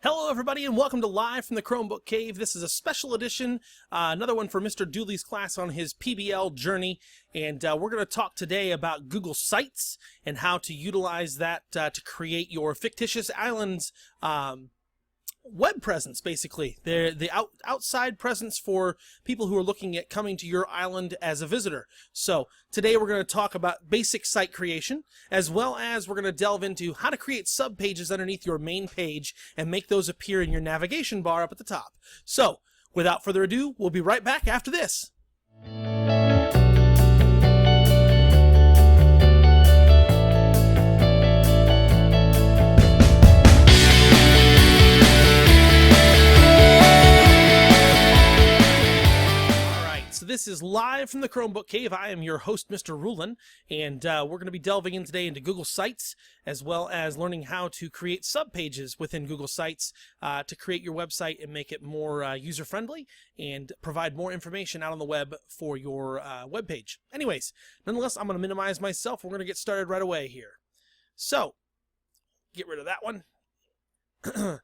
Hello everybody and welcome to Live from the Chromebook Cave. This is a special edition, another one for Mr. Dooley's class on his PBL journey, and we're going to talk today about Google Sites and how to utilize that to create your fictitious island's web presence, basically. They're the outside presence for people who are looking at coming to your island as a visitor. So today we're going to talk about basic site creation, as well as we're going to delve into how to create subpages underneath your main page and make those appear in your navigation bar up at the top. So without further ado, we'll be right back after this. This is Live from the Chromebook Cave. I am your host, Mr. Rulin, and we're going to be delving in today into Google Sites, as well as learning how to create subpages within Google Sites to create your website and make it more user-friendly and provide more information out on the web for your web page. Anyways, nonetheless, I'm going to minimize myself. We're going to get started right away here. So, get rid of that one. We're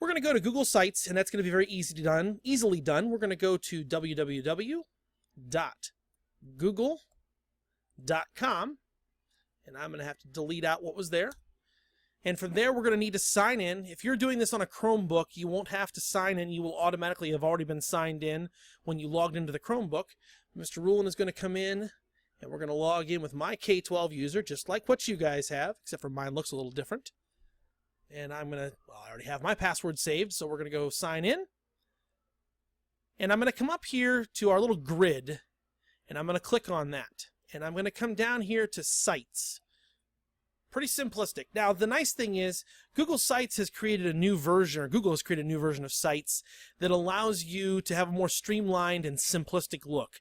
going to go to Google Sites, and that's going to be very easily done. We're going to go to www.google.com, and I'm going to have to delete out what was there. And from there, we're going to need to sign in. If you're doing this on a Chromebook, you won't have to sign in. You will automatically have already been signed in when you logged into the Chromebook. Mr. Rulin is going to come in, and we're going to log in with my K-12 user, just like what you guys have, except for mine looks a little different. And I'm going to, well, I already have my password saved, so we're going to go sign in. And I'm going to come up here to our little grid, and I'm going to click on that. And I'm going to come down here to Sites. Pretty simplistic. Now, the nice thing is, Google Sites has created a new version, or Google has created a new version of Sites that allows you to have a more streamlined and simplistic look.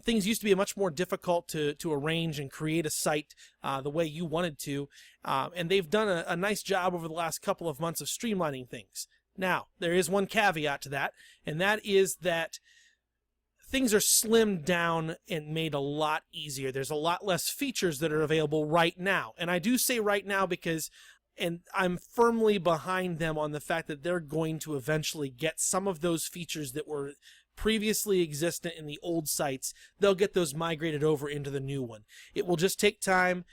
Things used to be much more difficult to arrange and create a site the way you wanted to, and they've done a nice job over the last couple of months of streamlining things. Now, there is one caveat to that, and that is that things are slimmed down and made a lot easier. There's a lot less features that are available right now. And I do say right now because, and I'm firmly behind them on the fact that they're going to eventually get some of those features that were previously existent in the old sites. They'll get those migrated over into the new one. It will just take time.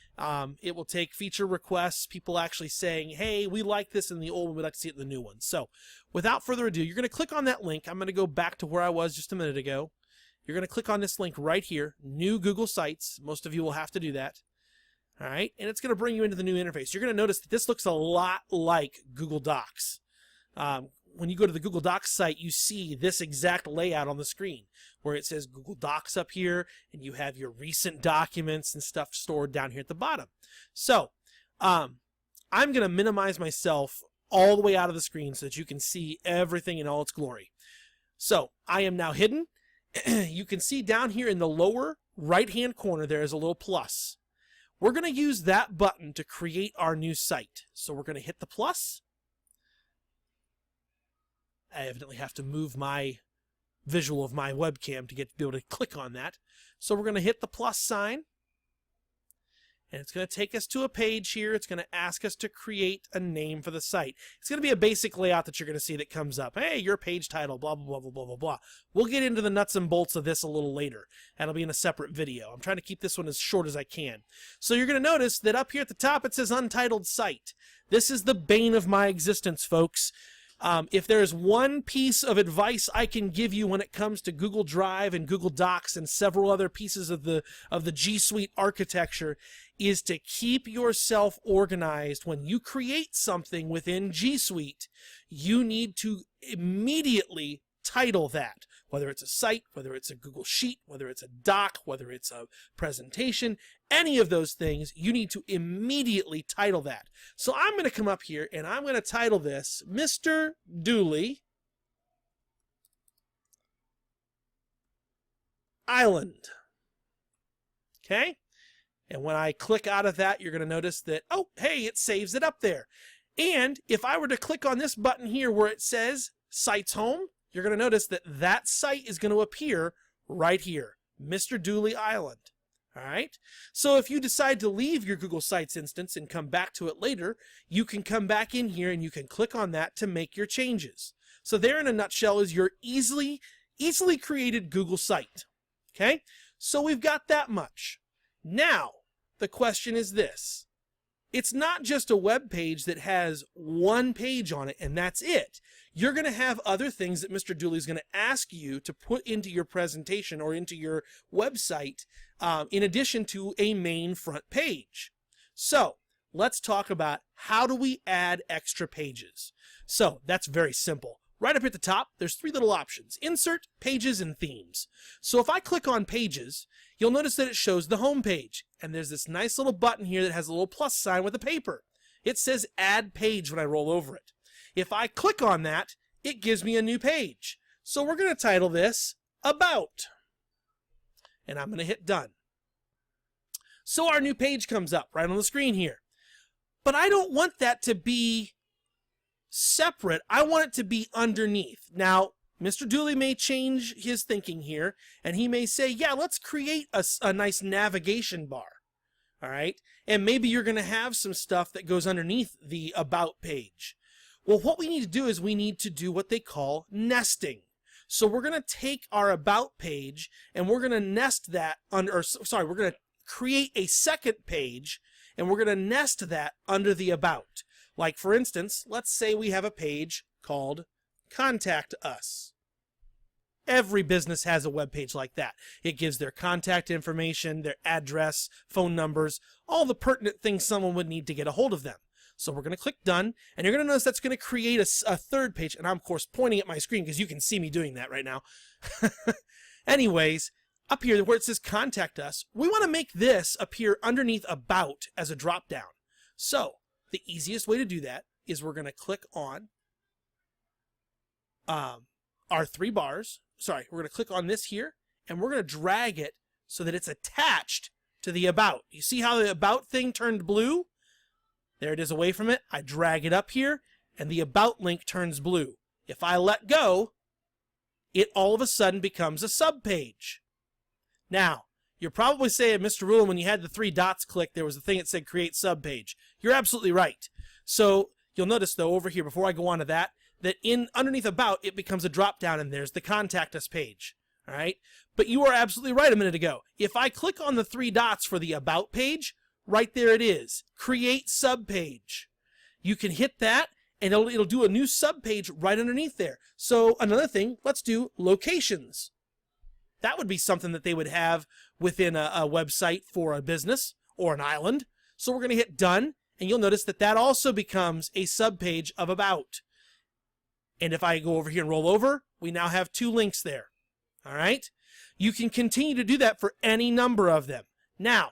It will take feature requests, people actually saying, hey, we like this in the old one, we'd like to see it in the new one. So without further ado, you're going to click on that link. I'm going to go back to where I was just a minute ago. You're going to click on this link right here, New Google Sites. Most of you will have to do that. All right, and it's going to bring you into the new interface. You're going to notice that this looks a lot like Google Docs. When you go to the Google Docs site, you see this exact layout on the screen, where it says Google Docs up here, and you have your recent documents and stuff stored down here at the bottom. So, I'm going to minimize myself all the way out of the screen so that you can see everything in all its glory. So, I am now hidden. You can see down here in the lower right-hand corner there is a little plus. We're going to use that button to create our new site. So we're going to hit the plus. I evidently have to move my visual of my webcam to be able to click on that. So we're going to hit the plus sign. And it's going to take us to a page here. It's going to ask us to create a name for the site. It's going to be a basic layout that you're going to see that comes up. Hey, your page title, blah, blah, blah, blah, blah, blah, blah. We'll get into the nuts and bolts of this a little later. That'll be in a separate video. I'm trying to keep this one as short as I can. So you're going to notice that up here at the top it says Untitled Site. This is the bane of my existence, folks. If there's one piece of advice I can give you when it comes to Google Drive and Google Docs and several other pieces of the G Suite architecture, is to keep yourself organized. When you create something within G Suite, you need to immediately title that. Whether it's a site, whether it's a Google Sheet, whether it's a doc, whether it's a presentation, any of those things, you need to immediately title that. So I'm going to come up here and I'm going to title this Mr. Dooley Island. Okay? And when I click out of that, you're going to notice that, oh, hey, it saves it up there. And if I were to click on this button here where it says Sites Home, you're going to notice that that site is going to appear right here, Mr. Dooley Island. All right. So if you decide to leave your Google Sites instance and come back to it later, you can come back in here and you can click on that to make your changes. So there in a nutshell is your easily created Google site. Okay. So we've got that much. Now, the question is this. It's not just a web page that has one page on it and that's it. You're going to have other things that Mr. Dooley is going to ask you to put into your presentation or into your website in addition to a main front page. So let's talk about how do we add extra pages. So that's very simple. Right up at the top, there's three little options: Insert, Pages, and Themes. So if I click on Pages, you'll notice that it shows the home page. And there's this nice little button here that has a little plus sign with a paper. It says Add Page when I roll over it. If I click on that, it gives me a new page. So we're going to title this About. And I'm going to hit Done. So our new page comes up right on the screen here. But I don't want that to be separate. I want it to be underneath. Now, Mr. Dooley may change his thinking here, and he may say, yeah, let's create a nice navigation bar. All right? And maybe you're going to have some stuff that goes underneath the About page. Well, what we need to do is we need to do what they call nesting. So we're going to take our About page and we're going to nest that we're going to create a second page and we're going to nest that under the About. Like, for instance, let's say we have a page called Contact Us. Every business has a web page like that. It gives their contact information, their address, phone numbers, all the pertinent things someone would need to get a hold of them. So we're going to click Done, and you're going to notice that's going to create a third page, and I'm, of course, pointing at my screen because you can see me doing that right now. Anyways, up here where it says Contact Us, we want to make this appear underneath About as a drop-down. So the easiest way to do that is we're going to click on our three bars. Sorry, we're going to click on this here, and we're going to drag it so that it's attached to the About. You see how the About thing turned blue? There it is away from it. I drag it up here, and the About link turns blue. If I let go, it all of a sudden becomes a subpage. Now, you're probably saying, Mr. Rulon, when you had the three dots clicked, there was a thing that said Create Subpage. You're absolutely right. So you'll notice, though, over here, before I go on to that underneath About, it becomes a drop-down, and there's the Contact Us page. All right? But you were absolutely right a minute ago. If I click on the three dots for the About page, right there it is. Create Subpage. You can hit that, and it'll do a new subpage right underneath there. So another thing, let's do locations. That would be something that they would have within a website for a business or an island. So we're going to hit Done, and you'll notice that that also becomes a subpage of About. And if I go over here and roll over, we now have two links there. All right? You can continue to do that for any number of them. Now,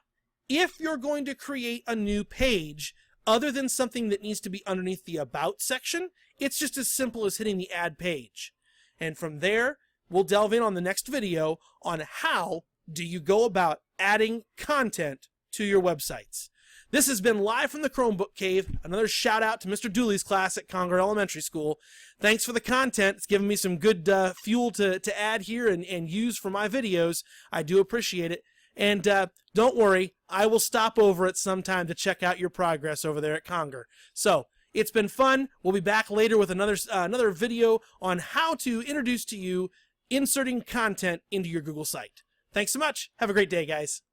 if you're going to create a new page other than something that needs to be underneath the About section, it's just as simple as hitting the Add Page. And from there, we'll delve in on the next video on how do you go about adding content to your websites. This has been live from the Chromebook Cave. Another shout out to Mr. Dooley's class at Conger Elementary School. Thanks for the content. It's given me some good fuel to add here and use for my videos. I do appreciate it. And don't worry, I will stop over at some time to check out your progress over there at Conger. So it's been fun. We'll be back later with another video on how to introduce to you inserting content into your Google site. Thanks so much. Have a great day, guys.